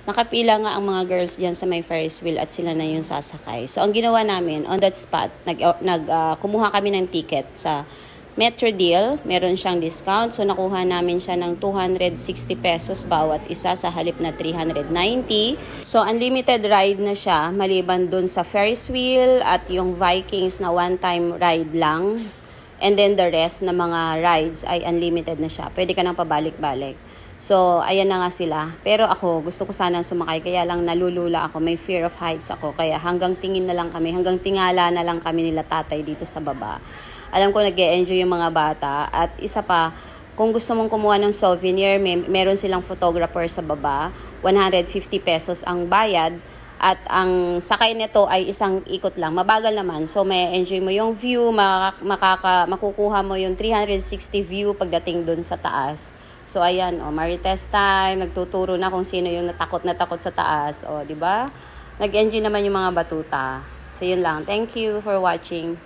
Nakapila nga ang mga girls diyan sa may Ferris wheel at sila na yung sasakay. So, ang ginawa namin, on that spot, kumuha kami ng ticket sa Metro Deal. Meron siyang discount. So, nakuha namin siya ng 260 pesos bawat isa sa halip na 390. So, unlimited ride na siya maliban dun sa Ferris wheel at yung Vikings na one-time ride lang. And then the rest na mga rides ay unlimited na siya. Pwede ka nang pabalik-balik. So, ayan na nga sila. Pero ako, gusto ko sanang sumakay. Kaya lang nalulula ako. May fear of heights ako. Kaya hanggang tingin na lang kami. Hanggang tingala na lang kami nila tatay dito sa baba. Alam ko nag-e-enjoy yung mga bata. At isa pa, kung gusto mong kumuha ng souvenir, meron silang photographer sa baba. 150 pesos ang bayad. At ang sakay nito ay isang ikot lang. Mabagal naman. So, may enjoy mo yung view. Makukuha mo yung 360 view pagdating dun sa taas. So, ayan, Marites time, nagtuturo na kung sino yung natakot sa taas. Di ba? Nag-enjoy naman yung mga batuta. So, yun lang. Thank you for watching.